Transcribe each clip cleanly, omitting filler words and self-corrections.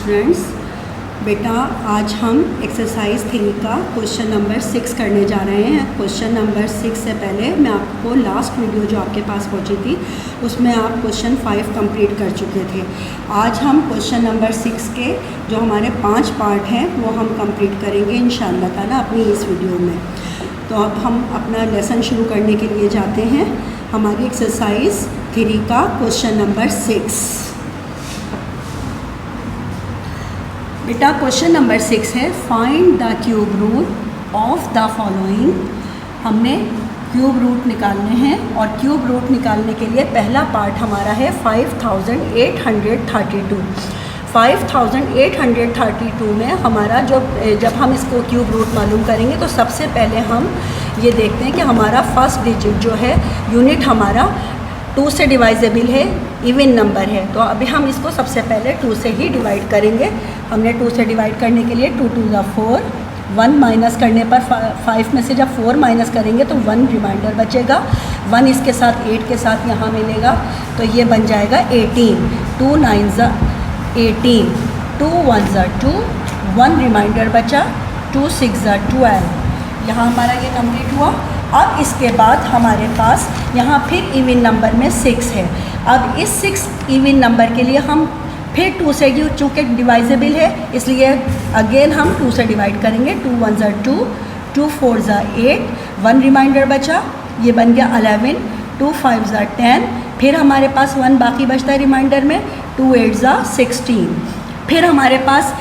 Students, बेटा आज हम एक्सरसाइज 3 का क्वेश्चन नंबर 6 करने जा रहे हैं। क्वेश्चन नंबर 6 से पहले मैं आपको लास्ट वीडियो जो आपके पास पहुंची थी उसमें आप क्वेश्चन 5 कंप्लीट कर चुके थे। आज हम क्वेश्चन नंबर 6 के जो हमारे 5 पार्ट हैं वो हम कंप्लीट करेंगे इंशाअल्लाह ताला अपनी इस वीडियो में। तो अब हम अपना लेसन शुरू करने के लिए जाते हैं। हमारी एक्सरसाइज 3 का क्वेश्चन नंबर 6। बेटा क्वेश्चन नंबर 6 है, find the cube root of the following. हमने क्यूब रूट निकालने हैं और क्यूब रूट निकालने के लिए पहला पार्ट हमारा है 5832। 5832 में हमारा जब हम इसको क्यूब रूट मालूम करेंगे तो सबसे पहले हम ये देखते हैं कि हमारा फर्स्ट डिजिट जो है यूनिट हमारा 2 से डिवाइजेबल है, इवन नंबर है। तो अभी हम इसको सबसे पहले 2 से ही डिवाइड करेंगे। हमने 2 से डिवाइड करने के लिए 2 2 4, 1 माइनस करने पर 5 में से जब 4 माइनस करेंगे तो 1 रिमाइंडर बचेगा। 1 इसके साथ 8 के साथ यहाँ मिलेगा तो ये बन जाएगा 18। 2 9 18, 2 1 2, 1 रिमाइंडर बचा, 2 6 12। यहाँ हमारा ये कंप्लीट हुआ। अब इसके बाद हमारे पास यहाँ फिर इवन नंबर में 6 है। अब इस 6 इवन नंबर के लिए हम फिर 2 से, चूँकि डिवाइजेबल है इसलिए अगेन हम 2 से डिवाइड करेंगे। 2 1 2, 2 4 8, 1 रिमाइंडर बचा, ये बन गया 11। 2 5 10, फिर हमारे पास 1 बाकी बचता है रिमाइंडर में। 2 8 16, फिर हमारे पास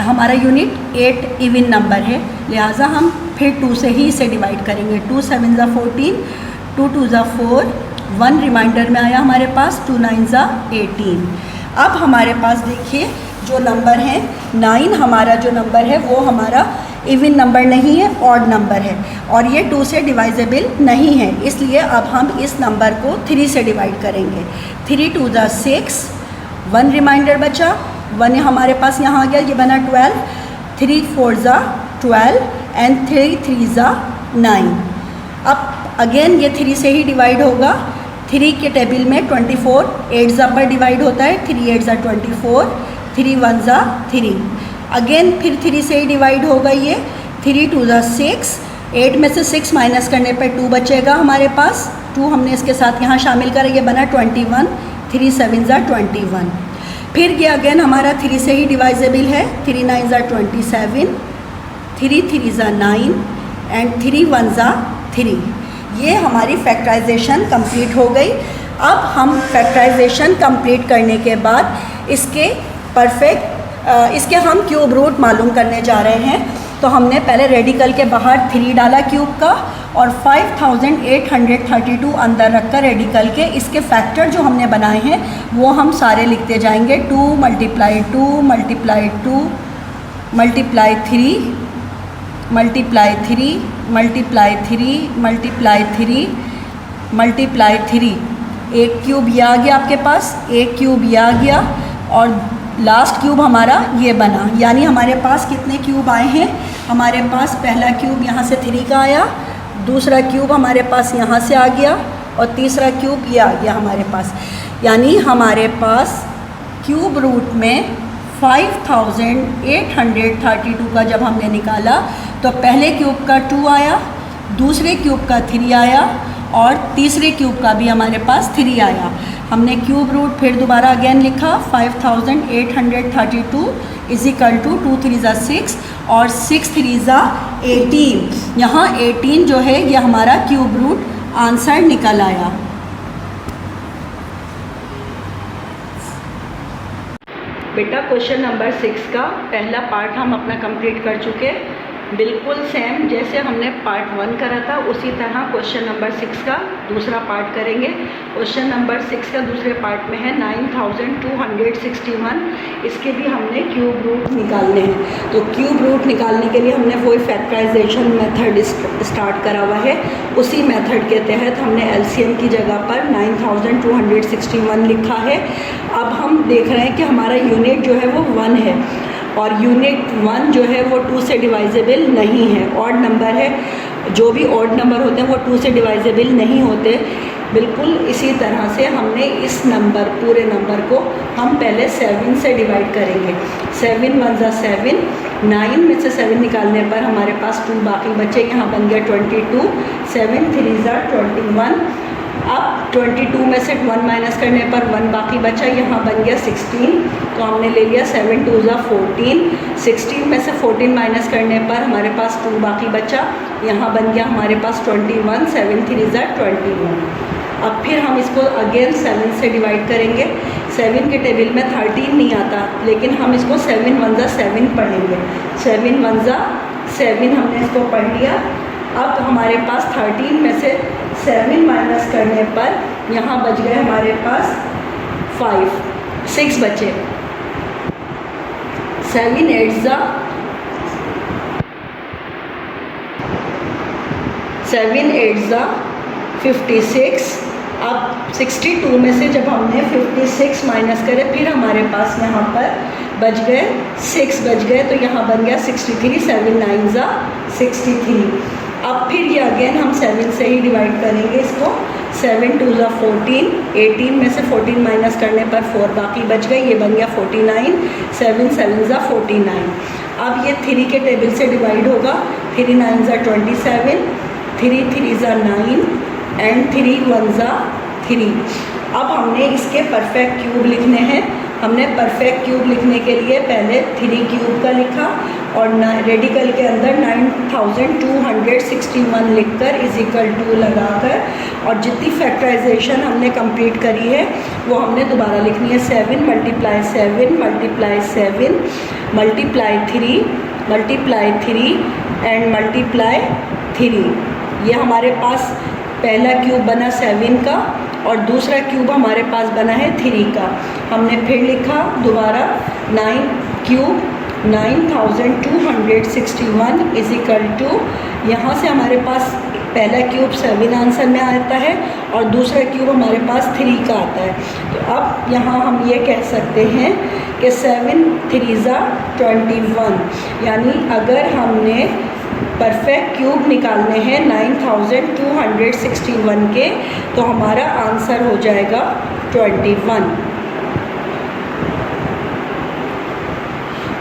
हमारा यूनिट 8 इवन नंबर है, लिहाजा हम फिर 2 से ही इसे डिवाइड करेंगे। 2 7 14, 2 2 4, 1 रिमाइंडर में आया हमारे पास। 2 9 18। अब हमारे पास देखिए जो नंबर है 9, हमारा जो नंबर है वो हमारा इवन नंबर नहीं है, ऑड नंबर है और ये 2 से डिवाइजेबल नहीं है, इसलिए अब हम इस नंबर को 3 से डिवाइड करेंगे। 3 2 6, 1 रिमाइंडर बचा, 1 हमारे पास यहाँ आ गया, ये बना 12। 3 4 12 एंड 3 3 9। अब अगेन ये 3 से ही डिवाइड होगा। 3 के टेबल में 24 8 पर डिवाइड होता है। 3 8 24, 3 1 3। अगेन फिर 3 से ही डिवाइड होगा ये। 3 2 6, 8 में से 6 माइनस करने पर 2 बचेगा हमारे पास। 2 हमने इसके साथ यहाँ शामिल करा, ये बना 21। 3 7 21। फिर ये अगेन हमारा 3 से ही डिवाइजेबल है। 3 9 27, 3 3 9 एंड 3 1 3। ये हमारी फैक्टराइजेशन कंप्लीट हो गई। अब हम फैक्टराइजेशन कंप्लीट करने के बाद इसके हम क्यूब रूट मालूम करने जा रहे हैं। तो हमने पहले रेडिकल के बाहर 3 डाला क्यूब का और 5832 अंदर रखकर रेडिकल के इसके फैक्टर जो हमने बनाए हैं वो हम सारे लिखते जाएंगे। 2 × 2 × 2 multiply 3 multiply 3 multiply 3 multiply 3 multiply 3। एक क्यूब ये आ गया आपके पास, एक क्यूब ये आ गया और लास्ट क्यूब हमारा ये बना। यानी हमारे पास कितने क्यूब आए हैं? हमारे पास पहला क्यूब यहाँ से 3 का आया, दूसरा क्यूब हमारे पास यहाँ से आ गया और तीसरा क्यूब ये आ गया हमारे पास। यानी हमारे पास क्यूब रूट में 5832 का जब हमने निकाला तो पहले क्यूब का 2 आया, दूसरे क्यूब का 3 आया और तीसरे क्यूब का भी हमारे पास 3 आया। हमने क्यूब रूट फिर दोबारा अगेन लिखा। 5832 इज इक्वल टू 2 3 6 और 6 3 18। यहाँ 18 जो है ये हमारा क्यूब रूट आंसर निकल आया। बेटा क्वेश्चन नंबर 6 का पहला पार्ट हम अपना कंप्लीट कर चुके। बिल्कुल सेम जैसे हमने पार्ट 1 करा था उसी तरह क्वेश्चन नंबर 6 का दूसरा पार्ट करेंगे। क्वेश्चन नंबर 6 का दूसरे पार्ट में है 9261। इसके भी हमने क्यूब रूट निकालने हैं। तो क्यूब रूट निकालने के लिए हमने वही फैक्टराइजेशन मेथड स्टार्ट करा हुआ है। उसी मेथड के तहत हमने एलसीएम की जगह पर 9261 लिखा है। अब हम देख रहे हैं कि हमारा यूनिट जो है वो 1 है और यूनिट 1 जो है वो 2 से डिवाइजेबल नहीं है, ऑड नंबर है। जो भी ऑड नंबर होते हैं वो 2 से डिवाइजेबल नहीं होते। बिल्कुल इसी तरह से हमने इस नंबर पूरे नंबर को हम पहले 7 से डिवाइड करेंगे। 7 1 ज़ा 7, 9 में से 7 निकालने पर हमारे पास 2 बाकी बचे, यहाँ बन गया 22, 7 3 ज़ा 21। अब 22 में से 1 माइनस करने पर 1 बाकी बचा, यहाँ बन गया 16, तो हमने ले लिया 7 2 ज़ा 14। 16 में से 14 माइनस करने पर हमारे पास 2 बाकी बचा, यहाँ बन गया हमारे पास 21, 7 3 ज़ा 21। अब फिर हम इसको अगेन 7 से डिवाइड करेंगे। 7 के टेबल में 13 नहीं आता, लेकिन हम इसको 7 1 ज़ा 7 पढ़ेंगे। 7 1 ज़ा 7 हमने इसको पढ़ लिया। अब हमारे पास 13 में से 7 माइनस करने पर यहाँ बच गए हमारे पास 6 बचे। 7 8 ज़ा 56। अब 62 में से जब हमने 56 माइनस करे, फिर हमारे पास यहाँ पर बच गए 6 बच गए, तो यहाँ बन गया 63। 7 9 ज़ा 63। अब फिर ये अगेन हम 7 से ही डिवाइड करेंगे इसको। 7 2 ज़ा 14, 18 में से 14 माइनस करने पर 4 बाकी बच गए, ये बन गया 49। 7 7 ज़ा 49। अब ये 3 के टेबल से डिवाइड होगा। 3 9 ज़ा 27, 3 3 ज़ा 9 एंड 3 1 ज़ा 3। अब हमने इसके परफेक्ट क्यूब लिखने हैं। हमने परफेक्ट क्यूब लिखने के लिए पहले 3 क्यूब का लिखा और रेडिकल के अंदर 9261 लिखकर इज इक्वल टू लगाकर, और जितनी फैक्टराइजेशन हमने कंप्लीट करी है वो हमने दोबारा लिखनी है। 7 multiply 7 multiply 7 multiply 3 and multiply 3। ये हमारे पास पहला क्यूब बना 7 का और दूसरा क्यूब हमारे पास बना है 3 का। हमने फिर लिखा दोबारा 9 क्यूब 9261 इज इक्वल टू, यहाँ से हमारे पास पहला क्यूब 7 आंसर में आता है और दूसरा क्यूब हमारे पास 3 का आता है। तो अब यहाँ हम ये कह सकते हैं कि 7 3 ज़ा 21, यानी अगर हमने परफेक्ट क्यूब निकालने हैं 9261 के, तो हमारा आंसर हो जाएगा 21।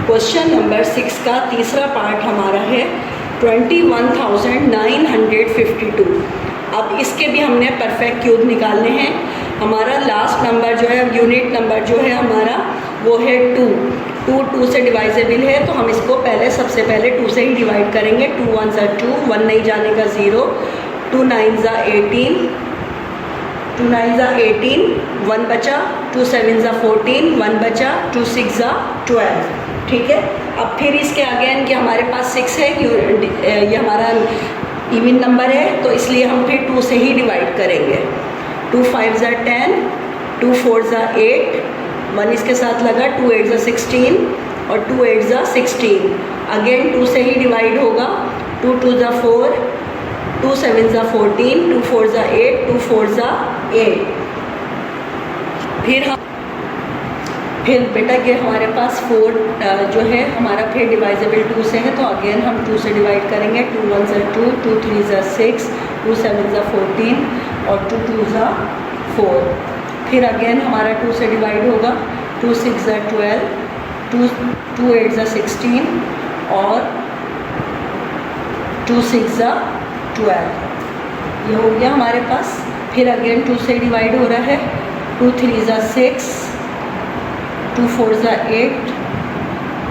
क्वेश्चन नंबर 6 का तीसरा पार्ट हमारा है 21,952। अब इसके भी हमने परफेक्ट क्यूब निकालने हैं। हमारा लास्ट नंबर जो है, यूनिट नंबर जो है हमारा, वो है 2 से डिवाइजेबल है, तो हम इसको सबसे पहले 2 से ही डिवाइड करेंगे। 2 1 ज़ा 2, 1 नहीं जानेगा 0। 2 9 ज़ा 18, 2 9 ज़ा 18, 1 बचा। 2 7 ज़ा 14, 1 बचा। 2 6 ज़ा 12। ठीक है। अब फिर इसके अगेन कि हमारे पास 6 है, ये हमारा इवन नंबर है, तो इसलिए हम फिर 2 से ही डिवाइड करेंगे। 2 5 ज़ा 10, 2 4 ज़ा 8, 1 इसके साथ लगा। 2 8 ज़ा 16 और 2 8 ज़ा 16। अगेन 2 से ही डिवाइड होगा। 2 2 ज़ा 4, 2 7 ज़ा 14, 2 4 ज़ा 8, 2 4 ज़ा 8। फिर बेटा ये हमारे पास 4 जो है हमारा फिर डिवाइजेबल 2 से है, तो अगेन हम 2 से डिवाइड करेंगे। 2 1 ज़ा 2, 2 3 ज़ा 6, 2 7 ज़ा 14 और 2 2 ज़ा 4। फिर अगेन हमारा 2 से डिवाइड होगा। 2 6 ज़ा 12, 2 8 ज़ा 16 और 2 6 ज़ा 12। ये हो गया हमारे पास। फिर अगेन 2 से डिवाइड हो रहा है। 2 3 ज़ा 6, 2 4 ज़ा 8,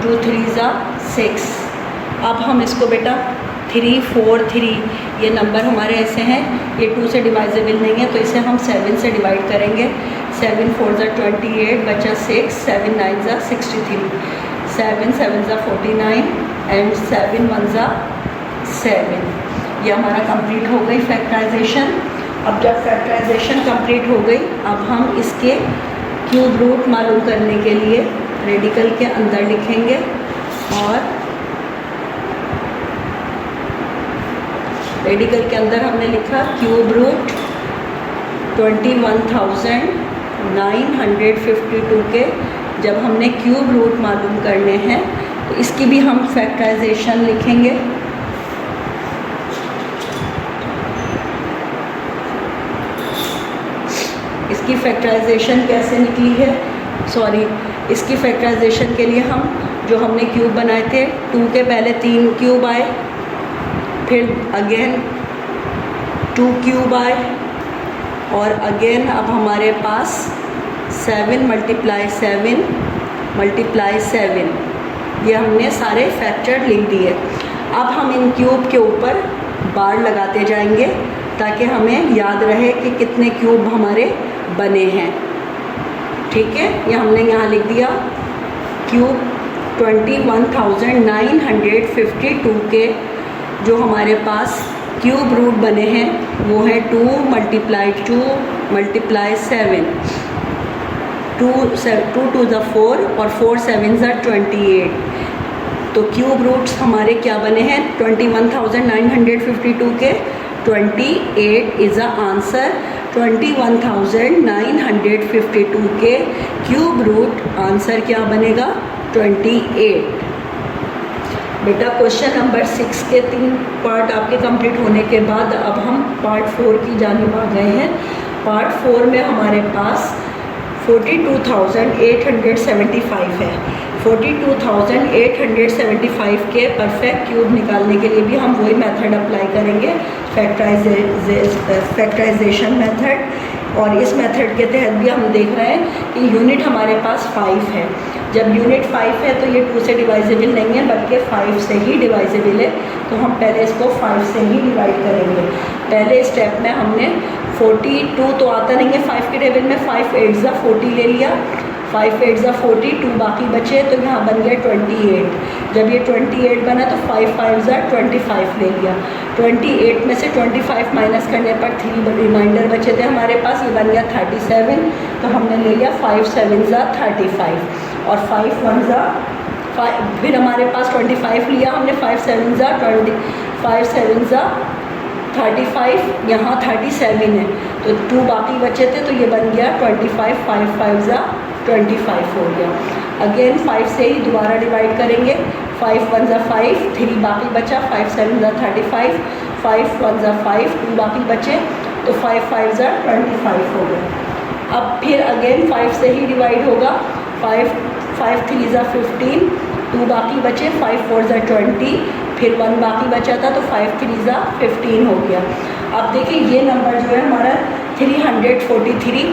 2 3 ज़ा 6। अब हम इसको बेटा 3 4 3 ये नंबर हमारे ऐसे हैं, ये 2 से डिवाइजेबल नहीं है, तो इसे हम 7 से डिवाइड करेंगे। 7 4 ज़ा 28 बचा 6, 7 9 ज़ा 63, 7 7 ज़ा 49 एंड 7 1 ज़ा 7। ये हमारा कंप्लीट हो गई फैक्टराइजेशन। अब जब फैक्टराइजेशन कंप्लीट हो गई, अब हम इसके क्यूब रूट मालूम करने के लिए रेडिकल के अंदर लिखेंगे और रेडिकल के अंदर हमने लिखा क्यूब रूट 21,952 के। जब हमने क्यूब रूट मालूम करने हैं तो इसकी भी हम फैक्टराइजेशन लिखेंगे। इसकी फैक्टराइजेशन कैसे निकली है, सॉरी, इसकी फैक्टराइजेशन के लिए हम जो हमने क्यूब बनाए थे, 2 के पहले 3 क्यूब आए, फिर अगेन 2 क्यूब आए, और अगेन अब हमारे पास 7 × 7 × 7, ये हमने सारे फैक्टर लिख दिए। अब हम इन क्यूब के ऊपर बार लगाते जाएंगे ताकि हमें याद रहे कि कितने क्यूब हमारे बने हैं। ठीक है, ये हमने यहाँ लिख दिया क्यूब 21,952 के जो हमारे पास क्यूब रूट बने हैं वो है 2 × 2 × 7, 2 2 = 4 और 4 7 = 28। तो क्यूब रूट्स हमारे क्या बने हैं 21,952 के 28 इज़ अ आंसर। 21,952 के क्यूब रूट आंसर क्या बनेगा 28। बेटा क्वेश्चन नंबर 6 के 3 पार्ट आपके कंप्लीट होने के बाद अब हम पार्ट 4 की जानिब आ गए हैं। पार्ट 4 में हमारे पास 42,875 है। 42,875 के परफेक्ट क्यूब निकालने के लिए भी हम वही मेथड अप्लाई करेंगे, फैक्टराइजेशन मेथड। और इस मेथड के तहत भी हम देख रहे हैं कि यूनिट हमारे पास 5 है। जब यूनिट 5 है तो ये 2 से डिवाइजेबल नहीं है बल्कि 5 से ही डिवाइजेबल है। तो हम पहले इसको 5 से ही डिवाइड करेंगे। पहले स्टेप में हमने 42 तो आता नहीं है 5 के टेबल में, 5 8 = 40 ले लिया, 5 8 = 40, 2 बाकी बचे तो यहाँ बन गया 28। जब ये 28 बना तो 5 5 = 25 ले लिया। 28 में से 25 माइनस करने पर 3 रिमाइंडर बचे थे हमारे पास, ये बन गया 37। तो हमने ले लिया 5 7 = 35 और 5 1 = 5, फिर हमारे पास 25 लिया हमने, 5 7 = 20, 5 7 = 35, यहाँ 37 है तो 2 बाकी बचे थे तो ये बन गया 25, 5 5 = 25 हो गया। अगेन 5 से ही दोबारा डिवाइड करेंगे, 5 1 = 5, 3 बाकी बचा, 5 7 = 35, 5 1 = 5, 2 बाकी बचे तो 5 5 = 25 हो गया। अब फिर अगेन 5 से ही डिवाइड होगा, 5 3 = 15, 2 बाकी बचे, 5 4 = 20, फिर 1 बाकी बचा था तो 5 3 = 15 हो गया। अब देखिए ये नंबर जो है हमारा 343,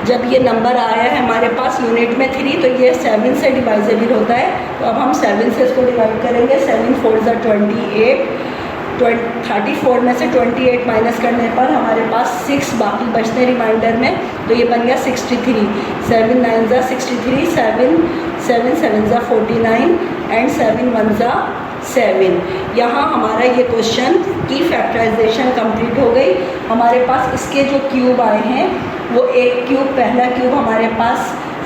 जब ये नंबर आया है हमारे पास यूनिट में 3 तो ये 7 से डिवाइजेबल होता है। तो अब हम 7 से इसको डिवाइड करेंगे, 7 4 = 28, 34 में से 28 माइनस करने पर हमारे पास 6 बाकी बचते हैं रिमाइंडर में, तो ये बन गया 63, 7 9 = 63, 7 7 7 = 49 एंड 7 1 = 7। यहाँ हमारा ये क्वेश्चन की फैक्टराइजेशन कंप्लीट हो गई। हमारे पास इसके जो क्यूब आए हैं वो एक क्यूब, पहला क्यूब हमारे पास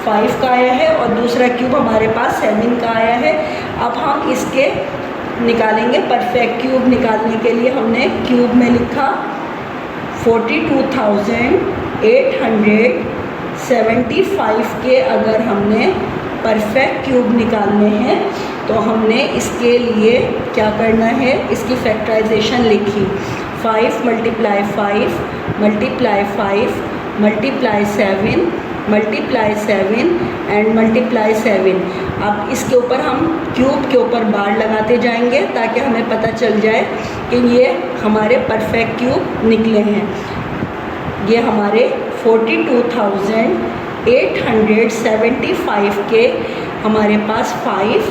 5 का आया है और दूसरा क्यूब हमारे पास 7 का आया है। अब हम इसके निकालेंगे परफेक्ट क्यूब। निकालने के लिए हमने क्यूब में लिखा 42,875 के अगर हमने परफेक्ट क्यूब निकालने हैं तो हमने इसके लिए क्या करना है, इसकी फैक्टराइजेशन लिखी 5 × 5 × 5 × 7 × 7 एंड × 7। अब इसके ऊपर हम क्यूब के ऊपर बार लगाते जाएंगे ताकि हमें पता चल जाए कि ये हमारे परफेक्ट क्यूब निकले हैं। ये हमारे 42,875 के हमारे पास 5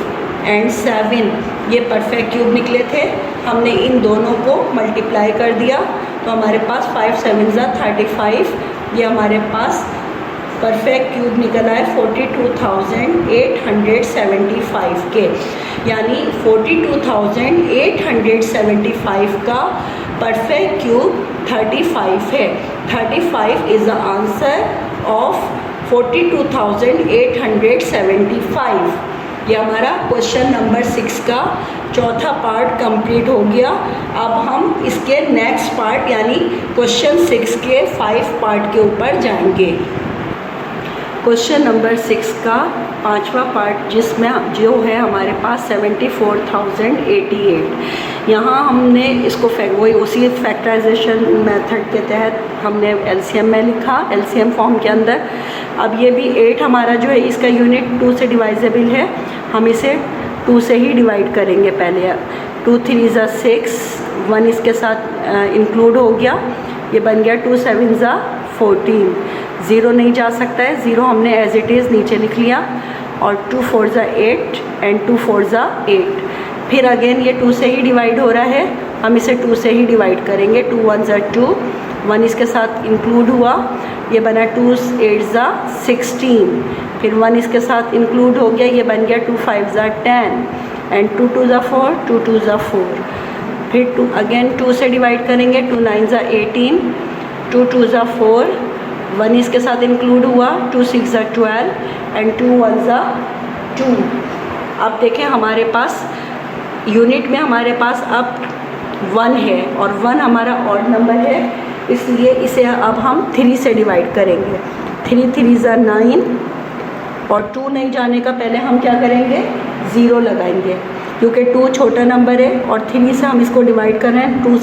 और 7 ये परफेक्ट क्यूब निकले थे। हमने इन दोनों को मल्टीप्लाई कर दिया तो हमारे पास 5 7 = 35, ये हमारे पास परफेक्ट क्यूब निकला है 42,875 के, यानी 42,875 का परफेक्ट क्यूब 35 है। 35 इज़ द आंसर ऑफ 42,875। ये हमारा क्वेश्चन नंबर 6 का चौथा पार्ट कंप्लीट हो गया। अब हम इसके नेक्स्ट पार्ट यानी क्वेश्चन 6 के 5 पार्ट के ऊपर जाएंगे। क्वेश्चन नंबर 6 का 5वां पार्ट जिसमें जो है हमारे पास 74,088। यहाँ हमने इसको वही उसी फैक्टराइजेशन मेथड के तहत हमने एलसीएम में लिखा, एलसीएम फॉर्म के अंदर। अब ये भी 8 हमारा जो है इसका यूनिट 2 से डिवाइजेबल है, हम इसे 2 से ही डिवाइड करेंगे पहले। 2 3 ज़ा 6, 1 इसके साथ इंक्लूड हो गया, ये बन गया 2 7 ज़ा 14। 0 नहीं जा सकता है, 0 हमने एज इट इज़ नीचे लिख लिया। और 2 4 ज़ा 8 एंड 2 4 ज़ा 8। फिर अगेन ये 2 से ही डिवाइड हो रहा है, हम इसे 2 से ही डिवाइड करेंगे। 2 1 ज़ा 2, 1 इसके साथ इंक्लूड हुआ, ये बना 2 8 ज़ा 16। फिर 1 इसके साथ इंक्लूड हो गया, ये बन गया 2 5 ज़ा 10 एंड 2 2 ज़ा 4, 2 2 ज़ा 4। फिर 2 अगेन 2 से डिवाइड करेंगे। 2 9 ज़ा 18, 2 2 ज़ा 4, 1 इसके साथ इंक्लूड हुआ, 2 6 ज़ा 12 एंड 2 1 ज़ा 2। अब देखें हमारे पास यूनिट में हमारे पास अब 1 है और 1 हमारा ऑड नंबर है, इसलिए इसे अब हम 3 से डिवाइड करेंगे। 3 3 ज़ा 9 और 2 नहीं जाने का पहले हम क्या करेंगे, 0 लगाएंगे, क्योंकि 2 छोटा नंबर है और 3 से हम इसको डिवाइड कर रहे हैं। 2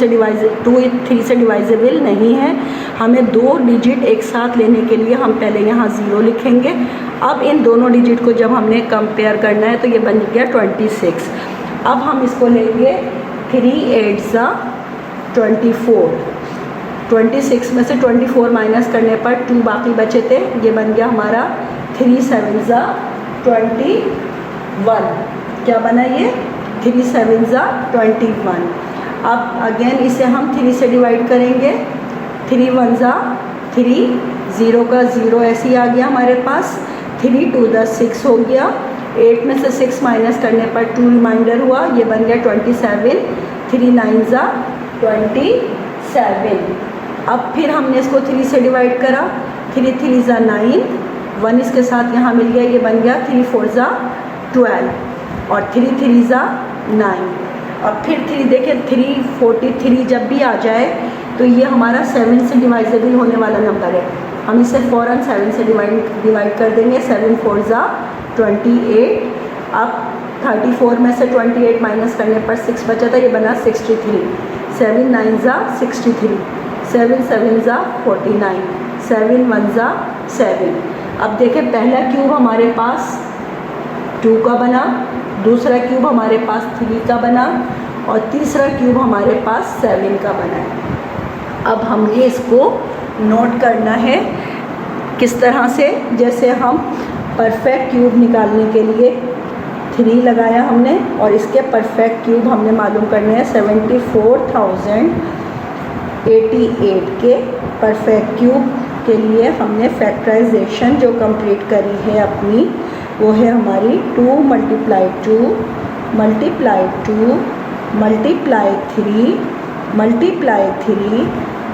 3 से डिवाइजेबल नहीं है, हमें 2 डिजिट एक साथ लेने के लिए हम पहले यहाँ 0 लिखेंगे। अब इन दोनों डिजिट को जब हमने कंपेयर करना है तो ये बन गया 26। अब हम इसको लेंगे 3 8 ज़ा 24। 26 में से 24 माइनस करने पर 2 बाकी बचे थे, ये बन गया हमारा 3 7 ज़ा 21। क्या बना ये, 3 7 ज़ा 21। अब अगेन इसे हम 3 से डिवाइड करेंगे। 3 1 ज़ा 3, 0 का 0 ऐसे ही आ गया हमारे पास। 3 2 ज़ा 6 हो गया, 8 में से 6 माइनस करने पर 2 रिमाइंडर हुआ, ये बन गया 27। 3 9 ज़ा 27। अब फिर हमने इसको 3 से डिवाइड करा। 3 3 ज़ा 9, 1 इसके साथ यहाँ मिल गया, ये बन गया 3 4 ज़ा 12 और 3 3 ज़ा 9। अब फिर 3 देखें, 343 जब भी आ जाए तो ये हमारा 7 से डिवाइजेबल होने वाला नंबर है, हम इसे फ़ौरन 7 से डिवाइड कर देंगे। 7 4 ज़ा 28। अब 34 में से 28 माइनस करने पर 6 बचा था, ये बना 63। 7 9 ज़ा 63, 7 7 ज़ा 49, 7 1 ज़ा 7। अब देखें पहला क्यूब हमारे पास 2 का बना, दूसरा क्यूब हमारे पास 3 का बना और तीसरा क्यूब हमारे पास 7 का बना है। अब हमने इसको नोट करना है किस तरह से, जैसे हम परफेक्ट क्यूब निकालने के लिए 3 लगाया हमने और इसके परफेक्ट क्यूब हमने मालूम करने हैं। 74,088 के परफेक्ट क्यूब के लिए हमने फैक्टराइजेशन जो कंप्लीट करी है अपनी, वो है हमारी 2 × 2 × 2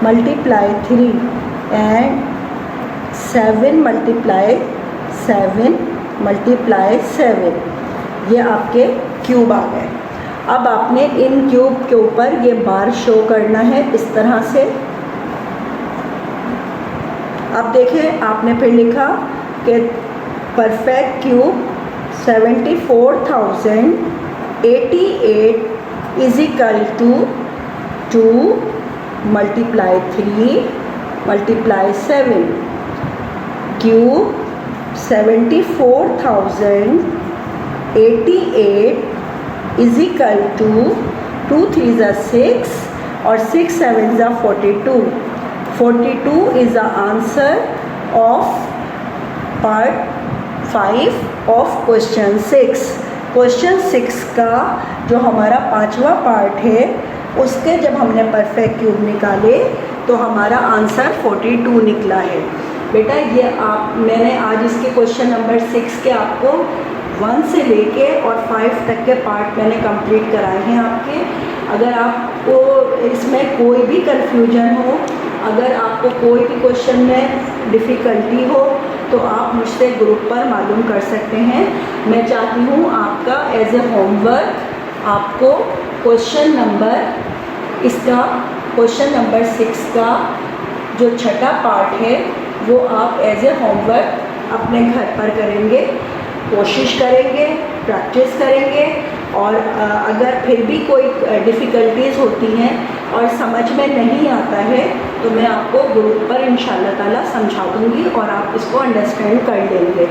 मल्टीप्लाई 3 एंड 7 × 7 ये आपके क्यूब आ गए। अब आपने इन क्यूब के ऊपर ये बार शो करना है इस तरह से। अब देखें आपने फिर लिखा कि perfect cube 74,088 is equal to 2 × 3 × 7। Cube 74,088 is equal to 2 3 ज़ा 6 और 6 7 ज़ा 42। 42 is the answer of part 5 of question 6। Question 6 का जो हमारा 5वां पार्ट है उसके जब हमने परफेक्ट क्यूब निकाले तो हमारा आंसर 42 निकला है। बेटा ये मैंने आज इसके क्वेश्चन नंबर 6 के आपको 1 से लेके और 5 तक के पार्ट मैंने कंप्लीट कराए हैं आपके। अगर आपको इसमें कोई भी कन्फ्यूजन हो, अगर आपको कोई भी क्वेश्चन में डिफ़िकल्टी हो तो आप मुझसे ग्रुप पर मालूम कर सकते हैं। मैं चाहती हूँ आपका एज ए होमवर्क आपको क्वेश्चन नंबर 6 का जो छठा पार्ट है वो आप एज ए होमवर्क अपने घर पर करेंगे, कोशिश करेंगे, प्रैक्टिस करेंगे। और अगर फिर भी कोई डिफ़िकल्टीज़ होती हैं और समझ में नहीं आता है तो मैं आपको ग्रुप पर इंशाल्लाह ताला समझा दूँगी और आप इसको अंडरस्टैंड कर लेंगे।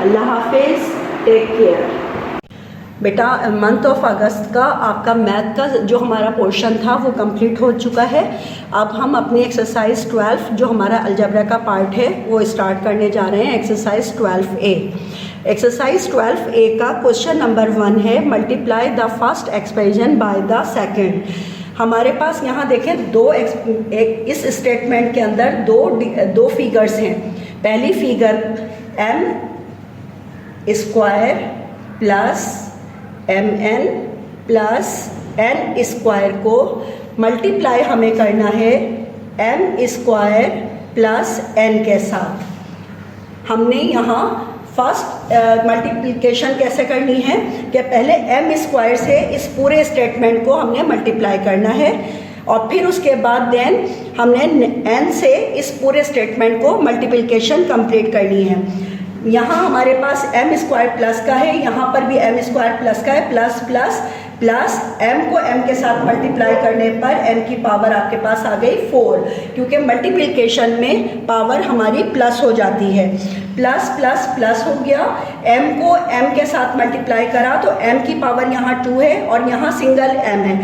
अल्लाह हाफिज़, टेक केयर। बेटा, मंथ ऑफ अगस्त का आपका मैथ का जो हमारा पोर्शन था वो कंप्लीट हो चुका है। अब हम अपनी एक्सरसाइज 12 जो हमारा अलजेब्रा का पार्ट है वो स्टार्ट करने जा रहे हैं। Exercise 12A। एक्सरसाइज 12A का क्वेश्चन नंबर 1 है, multiply the first expression by the second. हमारे पास यहाँ देखें इस स्टेटमेंट के अंदर दो फिगर्स हैं। पहली figure m square plus mn plus n square को मल्टीप्लाई हमें करना है m स्क्वायर प्लस n के साथ। हमने यहाँ फर्स्ट मल्टीप्लिकेशन कैसे करनी है कि पहले m स्क्वायर से इस पूरे स्टेटमेंट को हमने मल्टीप्लाई करना है और फिर उसके बाद देन हमने n से इस पूरे स्टेटमेंट को मल्टीप्लिकेशन कंप्लीट करनी है। यहाँ हमारे पास m स्क्वायर प्लस का है, यहाँ पर भी m स्क्वायर प्लस का है, प्लस प्लस प्लस m को m के साथ मल्टीप्लाई करने पर m की पावर आपके पास आ गई 4, क्योंकि मल्टीप्लिकेशन में पावर हमारी प्लस हो जाती है। प्लस प्लस प्लस हो गया, m को m के साथ मल्टीप्लाई करा तो m की पावर यहाँ 2 है और यहाँ सिंगल m है।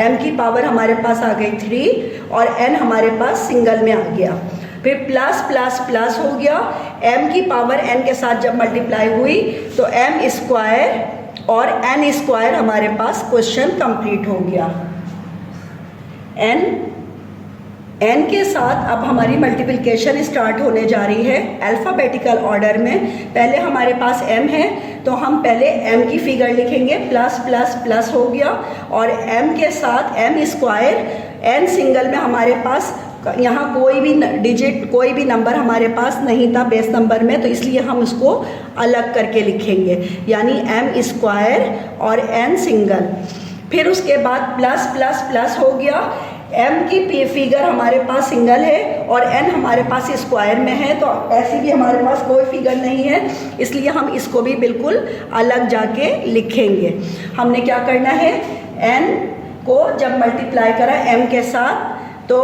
m की पावर हमारे पास आ गई 3 और n हमारे पास सिंगल में आ गया। फिर प्लस प्लस प्लस हो गया, m की पावर n के साथ जब मल्टीप्लाई हुई तो m स्क्वायर और n स्क्वायर हमारे पास क्वेश्चन कंप्लीट हो गया। n के साथ अब हमारी मल्टीप्लिकेशन स्टार्ट होने जा रही है अल्फ़ाबेटिकल ऑर्डर में। पहले हमारे पास m है तो हम पहले m की फिगर लिखेंगे, प्लस प्लस प्लस हो गया और m के साथ m स्क्वायर, n सिंगल में हमारे पास यहाँ कोई भी डिजिट कोई भी नंबर हमारे पास नहीं था बेस नंबर में, तो इसलिए हम उसको अलग करके लिखेंगे, यानी m स्क्वायर और n सिंगल। फिर उसके बाद प्लस प्लस प्लस हो गया, m की फिगर हमारे पास सिंगल है और n हमारे पास स्क्वायर में है, तो ऐसी भी हमारे पास कोई फिगर नहीं है, इसलिए हम इसको भी बिल्कुल अलग जाके लिखेंगे। हमने क्या करना है, n को जब मल्टीप्लाई करा m के साथ तो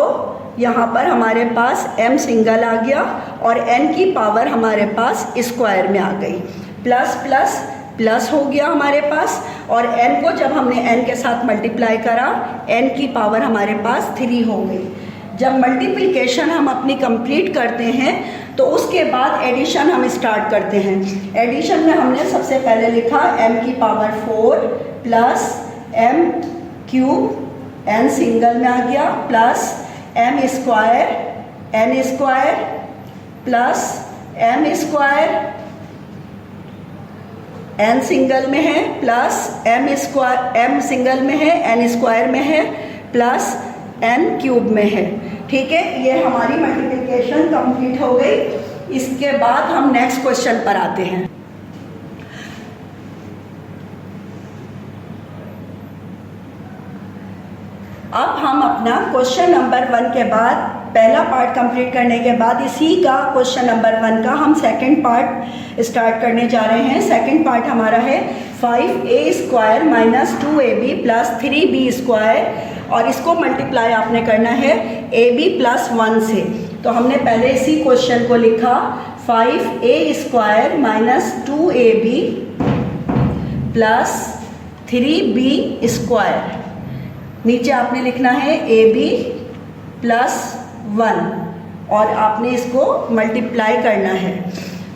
यहाँ पर हमारे पास m सिंगल आ गया और n की पावर हमारे पास स्क्वायर में आ गई। प्लस प्लस प्लस हो गया हमारे पास और n को जब हमने n के साथ मल्टीप्लाई करा n की पावर हमारे पास 3 हो गई। जब मल्टीप्लिकेशन हम अपनी कंप्लीट करते हैं तो उसके बाद एडिशन हम स्टार्ट करते हैं। एडिशन में हमने सबसे पहले लिखा m की power 4 plus m cube, n single में आ गया, plus m square n square plus m square, n single में है, plus m square, m single में है, n स्क्वायर में है, प्लस n क्यूब में है। ठीक है, ये हमारी मल्टीप्लिकेशन कंप्लीट हो गई। इसके बाद हम नेक्स्ट क्वेश्चन पर आते हैं। अब हम अपना क्वेश्चन नंबर 1 के बाद पहला पार्ट कंप्लीट करने के बाद इसी का क्वेश्चन नंबर 1 का हम सेकंड पार्ट स्टार्ट करने जा रहे हैं। सेकंड पार्ट हमारा है 5a square minus 2ab plus 3b square और इसको मल्टीप्लाई आपने करना है ab प्लस 1 से। तो हमने पहले इसी क्वेश्चन को लिखा 5a square minus 2ab plus 3b square. नीचे आपने लिखना है ab प्लस 1 और आपने इसको मल्टीप्लाई करना है।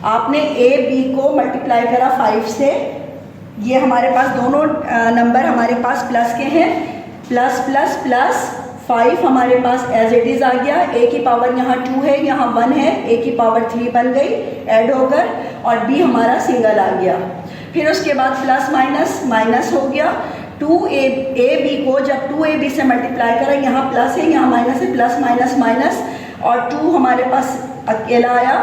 आपने ab को मल्टीप्लाई करा 5 से, ये हमारे पास दोनों नंबर हमारे पास प्लस के हैं, प्लस प्लस प्लस 5 हमारे पास एज इट इज़ आ गया। a की पावर यहाँ 2 है, यहाँ 1 है, a की पावर 3 बन गई, ऐड होकर, और b हमारा सिंगल आ गया। फिर उसके बाद प्लस माइनस माइनस हो गया। 2ab को जब 2ab से मल्टीप्लाई करा, यहाँ प्लस है यहाँ माइनस है, प्लस माइनस माइनस, और 2 हमारे पास अकेला आया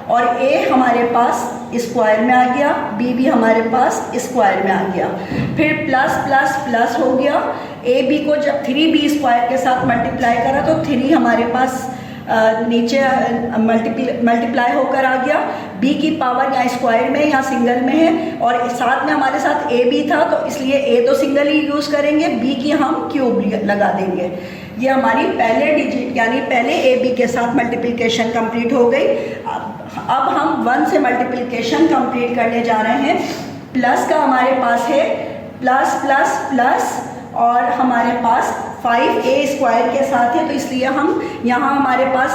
और a हमारे पास स्क्वायर में आ गया, b भी हमारे पास स्क्वायर में आ गया। फिर प्लस प्लस प्लस हो गया। ab को जब 3b स्क्वायर के साथ मल्टीप्लाई करा तो 3 हमारे पास नीचे मल्टीप्लाई होकर आ गया, b की पावर या स्क्वायर में या सिंगल में है, और साथ में हमारे साथ a भी था तो इसलिए a तो सिंगल ही यूज़ करेंगे, b की हम क्यूब लगा देंगे। ये हमारी पहले डिजिट यानी पहले ए बी के साथ मल्टीप्लिकेशन कंप्लीट हो गई। अब हम 1 से मल्टीप्लिकेशन कंप्लीट करने जा रहे हैं। प्लस का हमारे पास है प्लस प्लस प्लस, और हमारे पास 5a² के साथ है, तो इसलिए हम यहाँ हमारे पास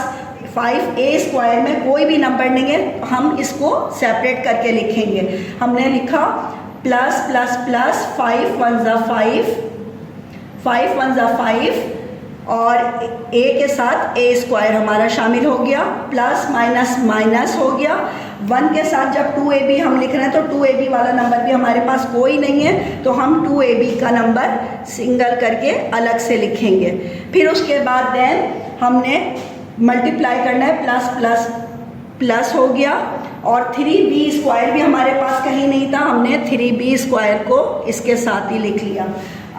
5a² में कोई भी नंबर नहीं है, हम इसको सेपरेट करके लिखेंगे। हमने लिखा प्लस प्लस प्लस 5 1 ज़ा 5, 5 1 ज़ा 5, और a के साथ a² हमारा शामिल हो गया, प्लस माइनस माइनस हो गया। 1 के साथ जब 2ab हम लिख रहे हैं तो 2ab वाला नंबर भी हमारे पास कोई नहीं है, तो हम 2ab का नंबर सिंगल करके अलग से लिखेंगे। फिर उसके बाद देन हमने मल्टीप्लाई करना है, प्लस प्लस प्लस हो गया, और 3b² भी हमारे पास कहीं नहीं था, हमने 3b² को इसके साथ ही लिख लिया।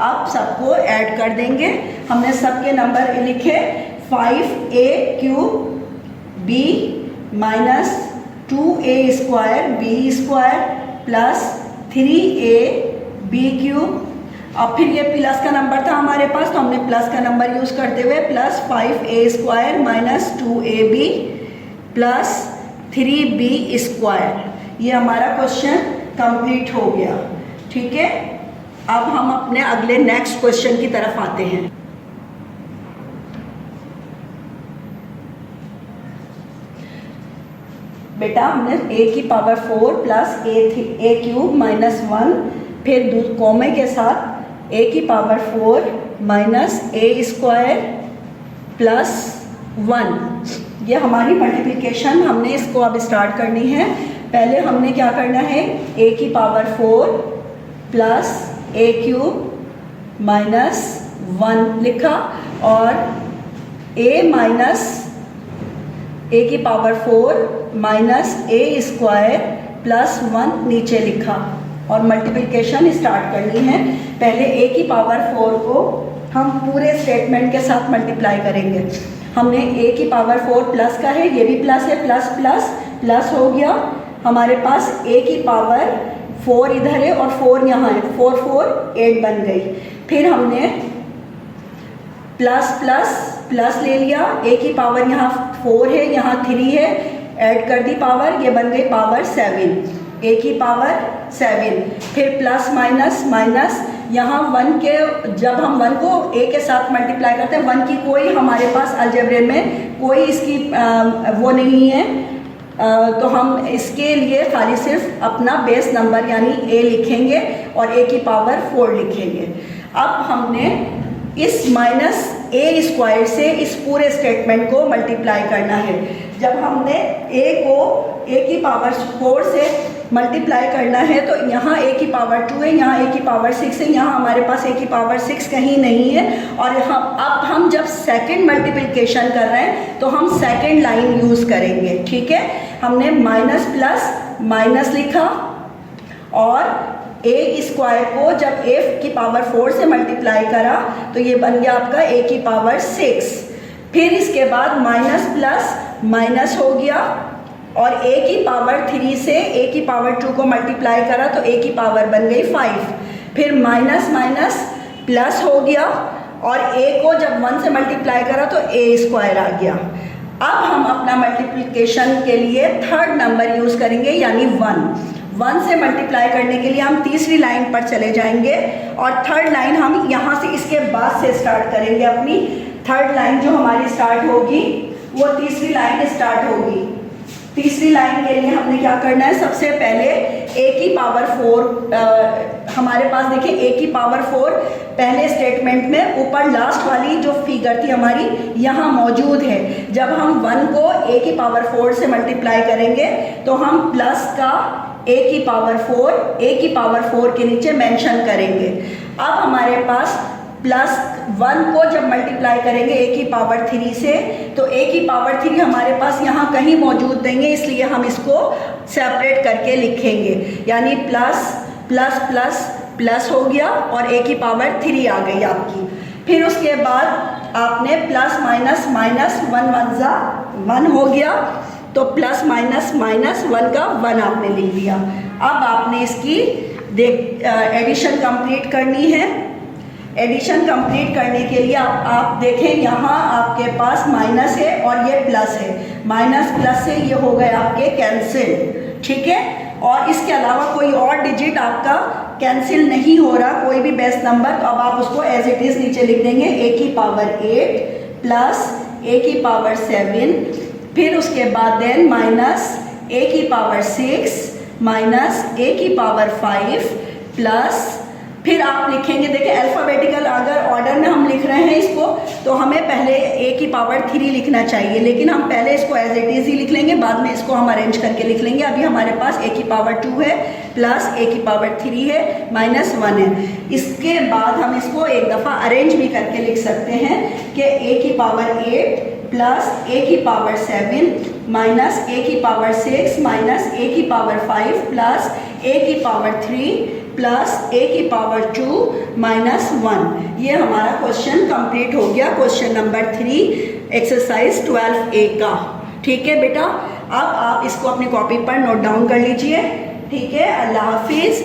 अब सबको ऐड कर देंगे। हमने सबके नंबर लिखे 5a³ b minus 2a² b² plus 3ab³ अब फिर ये प्लस का नंबर था हमारे पास, तो हमने प्लस का नंबर यूज़ करते हुए plus 5a² minus 2ab plus 3b²। ये हमारा क्वेश्चन कंप्लीट हो गया। ठीक है, अब हम अपने अगले नेक्स्ट क्वेश्चन की तरफ आते हैं। बेटा हमने a की पावर 4 प्लस a³ माइनस 1, फिर कॉमे के साथ a की पावर 4 माइनस a² प्लस 1। ये हमारी मल्टीप्लिकेशन, हमने इसको अब स्टार्ट करनी है। पहले हमने क्या करना है, a की पावर 4 प्लस a³ माइनस 1 लिखा, और a माइनस a की पावर 4 माइनस a² प्लस 1 नीचे लिखा, और मल्टीप्लिकेशन स्टार्ट करनी है। पहले a की पावर 4 को हम पूरे स्टेटमेंट के साथ मल्टीप्लाई करेंगे। हमने a की पावर 4 प्लस का है, ये भी प्लस है, प्लस प्लस प्लस हो गया। हमारे पास a की पावर 4 इधर है और 4 यहाँ है, 4 4 8 बन गई। फिर हमने प्लस प्लस प्लस ले लिया, a की पावर यहाँ 4 है, यहाँ 3 है, ऐड कर दी पावर, ये बन गई पावर 7, a की पावर 7। फिर प्लस माइनस माइनस, यहाँ 1 के जब हम 1 को a के साथ मल्टीप्लाई करते हैं, 1 की कोई हमारे पास अलजेब्रे में कोई इसकी वो नहीं है, तो हम इसके लिए खाली सिर्फ अपना बेस नंबर यानी a लिखेंगे और a की पावर 4 लिखेंगे। अब हमने इस माइनस a² से इस पूरे स्टेटमेंट को मल्टीप्लाई करना है। जब हमने a को a की पावर 4 से मल्टीप्लाई करना है तो यहाँ a की पावर 2 है, यहाँ a की पावर 6 है, यहाँ हमारे पास a की पावर 6 कहीं नहीं है। और यहाँ अब हम जब सेकंड मल्टीप्लिकेशन कर रहे हैं तो हम सेकंड लाइन यूज़ करेंगे। ठीक है, हमने माइनस प्लस माइनस लिखा, और a² को जब a की पावर 4 से मल्टीप्लाई करा तो ये बन गया आपका a की पावर 6। फिर इसके बाद माइनस प्लस माइनस हो गया, और a की पावर 3 से a की पावर 2 को मल्टीप्लाई करा तो a की पावर बन गई 5। फिर माइनस माइनस प्लस हो गया, और a को जब 1 से मल्टीप्लाई करा तो a² आ गया। अब हम अपना मल्टीप्लिकेशन के लिए थर्ड नंबर यूज़ करेंगे यानी 1 से मल्टीप्लाई करने के लिए हम तीसरी लाइन पर चले जाएंगे, और थर्ड लाइन हम यहाँ से इसके बाद से स्टार्ट करेंगे। अपनी थर्ड लाइन जो हमारी स्टार्ट होगी वो तीसरी लाइन स्टार्ट होगी। तीसरी लाइन के लिए हमने क्या करना है, सबसे पहले a की पावर 4 हमारे पास देखिए a की पावर 4 पहले स्टेटमेंट में ऊपर लास्ट वाली जो फिगर थी हमारी यहाँ मौजूद है। जब हम 1 को a की पावर 4 से मल्टीप्लाई करेंगे तो हम प्लस का a की पावर 4 के नीचे मेंशन करेंगे। अब हमारे पास प्लस 1 को जब मल्टीप्लाई करेंगे a की पावर 3 से तो a की पावर 3 हमारे पास यहाँ कहीं मौजूद नहीं है, इसलिए हम इसको सेपरेट करके लिखेंगे, यानी प्लस प्लस प्लस प्लस हो गया और a की पावर 3 आ गई आपकी। फिर उसके बाद आपने प्लस माइनस माइनस 1 1 जा 1 हो गया, तो प्लस माइनस माइनस 1 का 1 आपने लिख दिया। अब आपने इसकी एडिशन कंप्लीट करनी है। एडिशन कंप्लीट करने के लिए आप देखें, यहाँ आपके पास माइनस है और ये प्लस है, माइनस प्लस से ये हो गए आपके कैंसिल, ठीक है। और इसके अलावा कोई और डिजिट आपका कैंसिल नहीं हो रहा, कोई भी बेस्ट नंबर, तो अब आप उसको एज इट इज नीचे लिख देंगे, a की पावर 8 प्लस a की पावर 7, फिर उसके बाद देन माइनस a की पावर 6 माइनस a की पावर 5 प्लस, फिर आप लिखेंगे, देखिए अल्फ़ाबेटिकल अगर ऑर्डर में हम लिख रहे हैं इसको तो हमें पहले a की पावर 3 लिखना चाहिए, लेकिन हम पहले इसको एज इट इज ही लिख लेंगे, बाद में इसको हम अरेंज करके लिख लेंगे। अभी हमारे पास a की पावर 2 है प्लस a की पावर 3 है माइनस 1 है। इसके बाद हम इसको एक दफ़ा अरेंज भी करके लिख सकते हैं कि a की पावर 8 प्लस a की पावर 7 माइनस a की पावर 6 माइनस a की पावर 5 प्लस a की पावर 3 प्लस a की पावर 2 माइनस 1। ये हमारा क्वेश्चन कंप्लीट हो गया, क्वेश्चन नंबर 3 एक्सरसाइज 12A का। ठीक है बेटा, अब आप इसको अपनी कॉपी पर नोट डाउन कर लीजिए। ठीक है, अल्लाह हाफिज़।